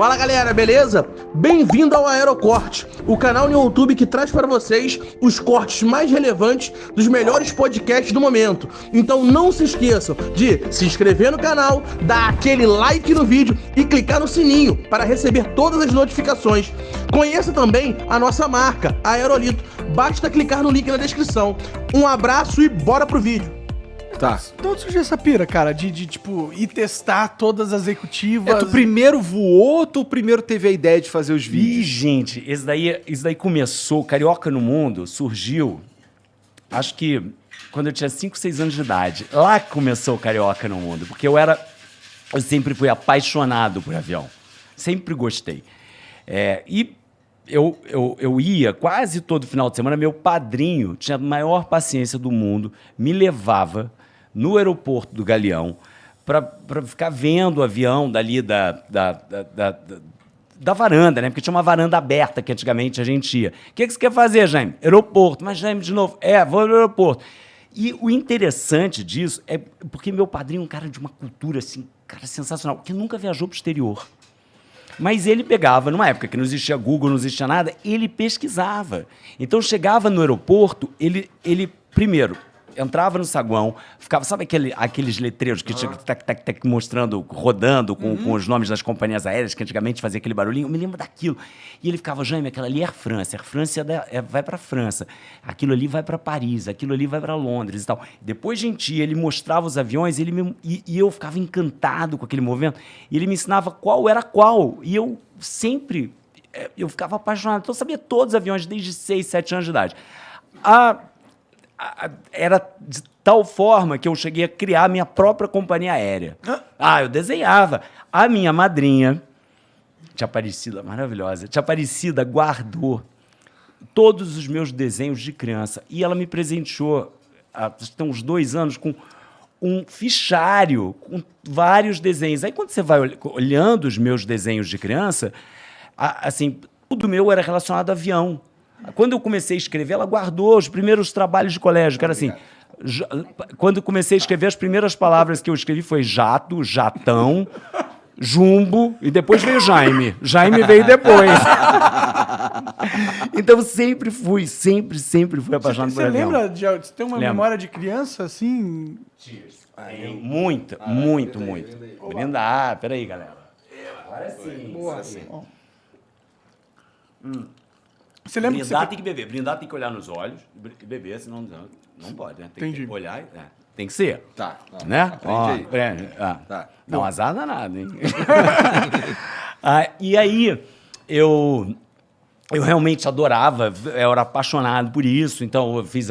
Fala galera, beleza? Bem-vindo ao Aerocorte, o canal no YouTube que traz para vocês os cortes mais relevantes dos melhores podcasts do momento. Então não se esqueçam de se inscrever no canal, dar aquele like no vídeo e clicar no sininho para receber todas as notificações. Conheça também a nossa marca, a Aerolito. Basta clicar no link na descrição. Um abraço e bora pro vídeo. Tá. De onde surgiu essa pira, cara? Tipo, ir testar todas as executivas? Tu primeiro voou ou tu primeiro teve a ideia de fazer os Ih, vídeos? gente, isso daí começou, Carioca no Mundo surgiu, acho que quando eu tinha 5, 6 anos de idade. Lá que começou o Carioca no Mundo, porque eu sempre fui apaixonado por avião, sempre gostei. E eu ia quase todo final de semana, meu padrinho tinha a maior paciência do mundo, me levava no aeroporto do Galeão para ficar vendo o avião dali da varanda, né? Porque tinha uma varanda aberta que antigamente a gente ia. O que você quer fazer, Jaime? Aeroporto. Mas, Jaime, de novo. Vou no aeroporto. E o interessante disso é porque meu padrinho é um cara de uma cultura, assim, cara sensacional, que nunca viajou para o exterior. Mas ele pegava, numa época que não existia Google, não existia nada, ele pesquisava. Então, chegava no aeroporto, ele primeiro, entrava no saguão, ficava, sabe aqueles letreiros que tinha mostrando, rodando com os nomes das companhias aéreas, que antigamente fazia aquele barulhinho? Eu me lembro daquilo. E ele ficava, Jaime, aquela ali é Air France, Air France vai para a França, aquilo ali vai para Paris, aquilo ali vai para Londres e tal. Depois, gente, ele mostrava os aviões e eu ficava encantado com aquele movimento, e ele me ensinava qual era qual, e eu ficava apaixonado. Então, eu sabia todos os aviões desde 6, 7 anos de idade. Era de tal forma que eu cheguei a criar a minha própria companhia aérea. Eu desenhava. A minha madrinha, Tia Aparecida, maravilhosa, Tia Aparecida guardou todos os meus desenhos de criança e ela me presenteou, há uns 2 anos, com um fichário com vários desenhos. Aí, quando você vai olhando os meus desenhos de criança, assim, tudo meu era relacionado a avião. Quando eu comecei a escrever, ela guardou os primeiros trabalhos de colégio, que era assim, quando eu comecei a escrever, as primeiras palavras que eu escrevi foi jato, jatão, jumbo, e depois veio Jaime. Jaime veio depois. Então, sempre fui apaixonado por avião. Você lembra, você tem uma memória de criança, assim? Muito. Brindar, peraí, galera. Agora sim. Boa. Você lembra Brindar tem que beber. Brindar tem que olhar nos olhos e beber, senão não pode, né? Tem que olhar. Tem que ser. Tá. Né? Aprende aí. Tá. Não, azar danado, hein? E aí, eu realmente adorava, eu era apaixonado por isso, então eu fiz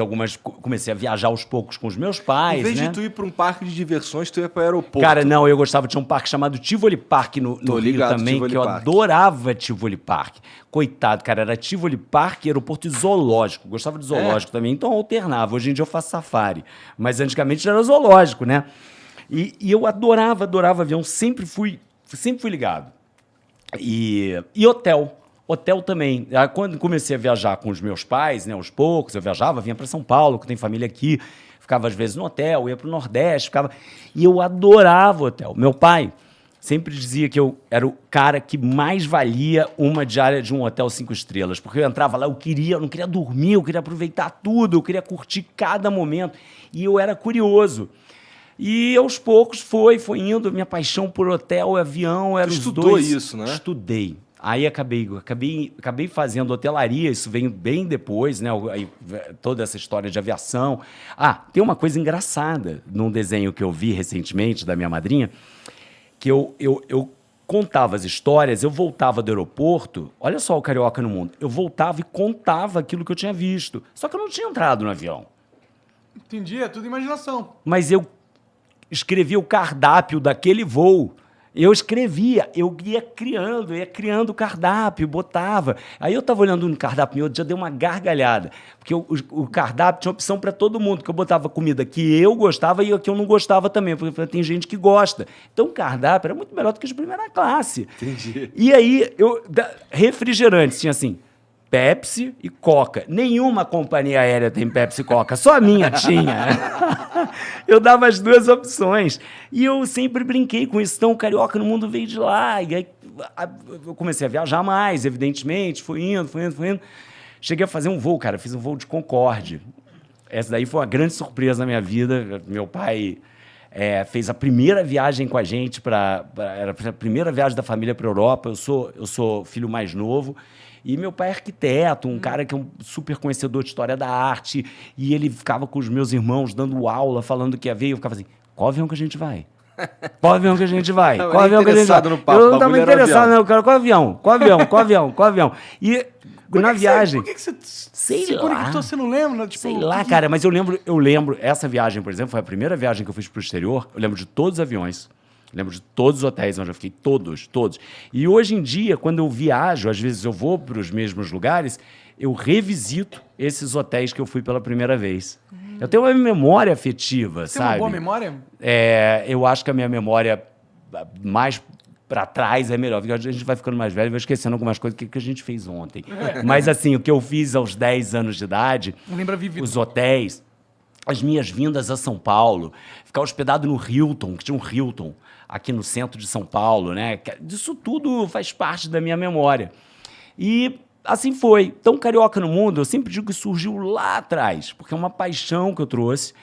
comecei a viajar aos poucos com os meus pais, Em vez né? de tu ir para um parque de diversões, tu ia para o aeroporto. Cara, não, eu gostava, tinha um parque chamado Tivoli Park no Rio também, Tivoli que eu Park. adorava Tivoli Park. Coitado, cara, era Tivoli Park, aeroporto e zoológico. Gostava de zoológico também, então eu alternava. Hoje em dia eu faço safari, mas antigamente era zoológico, né? E eu adorava avião, sempre fui ligado. E hotel. Hotel também. Quando comecei a viajar com os meus pais, né, aos poucos, eu viajava, vinha para São Paulo, que tem família aqui, ficava às vezes no hotel, ia para o Nordeste, e eu adorava hotel. Meu pai sempre dizia que eu era o cara que mais valia uma diária de um hotel 5 estrelas, porque eu entrava lá, eu não queria dormir, eu queria aproveitar tudo, eu queria curtir cada momento, e eu era curioso. E aos poucos foi indo, minha paixão por hotel, avião, era os dois. Tu estudou isso, né? Estudei. Aí acabei fazendo hotelaria, isso veio bem depois, né? Aí, toda essa história de aviação. Tem uma coisa engraçada num desenho que eu vi recentemente da minha madrinha, que eu contava as histórias, eu voltava do aeroporto, olha só o Carioca no Mundo, eu voltava e contava aquilo que eu tinha visto. Só que eu não tinha entrado no avião. Entendi, é tudo imaginação. Mas eu escrevia o cardápio daquele voo. Eu escrevia, eu ia criando o cardápio, botava. Aí eu estava olhando no cardápio meu, já dei uma gargalhada, porque o cardápio tinha opção para todo mundo, que eu botava comida que eu gostava e que eu não gostava também, porque tem gente que gosta. Então o cardápio era muito melhor do que de primeira classe. Entendi. E aí, refrigerantes, tinha assim, Pepsi e Coca. Nenhuma companhia aérea tem Pepsi e Coca, só a minha tinha. Eu dava as duas opções. E eu sempre brinquei com isso. Então, o Carioca no Mundo veio de lá. E aí, eu comecei a viajar mais, evidentemente, fui indo. Cheguei a fazer um voo, cara, fiz um voo de Concorde. Essa daí foi uma grande surpresa na minha vida. Meu pai fez a primeira viagem com a gente, era a primeira viagem da família para a Europa. Eu sou filho mais novo. E meu pai é arquiteto, um cara que é um super conhecedor de história da arte. E ele ficava com os meus irmãos dando aula, falando que ia ver. E eu ficava assim, qual avião que a gente vai? Qual avião que a gente vai? Não, Qual avião que a gente vai? no papo, Eu não estava bagulho era interessado, avião. não. Eu quero qual avião? E na viagem... Por que você Sei se lá. conectou, você não lembra? Tipo, Sei lá, cara, mas eu lembro, essa viagem, por exemplo, foi a primeira viagem que eu fiz pro exterior. Eu lembro de todos os aviões, lembro de todos os hotéis onde eu fiquei, todos. E hoje em dia, quando eu viajo, às vezes eu vou para os mesmos lugares, eu revisito esses hotéis que eu fui pela primeira vez. Eu tenho uma memória afetiva, Você tem sabe? uma boa memória? Eu acho que a minha memória mais pra trás é melhor, porque a gente vai ficando mais velho e vai esquecendo algumas coisas que a gente fez ontem. Mas assim, o que eu fiz aos 10 anos de idade, Lembra vivido. os hotéis, as minhas vindas a São Paulo, ficar hospedado no Hilton, que tinha um Hilton aqui no centro de São Paulo, né? Isso tudo faz parte da minha memória. E assim foi. Então, Carioca no Mundo, eu sempre digo que surgiu lá atrás, porque é uma paixão que eu trouxe.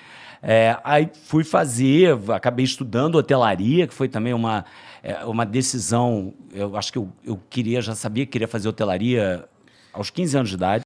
Aí fui fazer, acabei estudando hotelaria, que foi também uma decisão. Eu acho que eu já sabia que queria fazer hotelaria aos 15 anos de idade.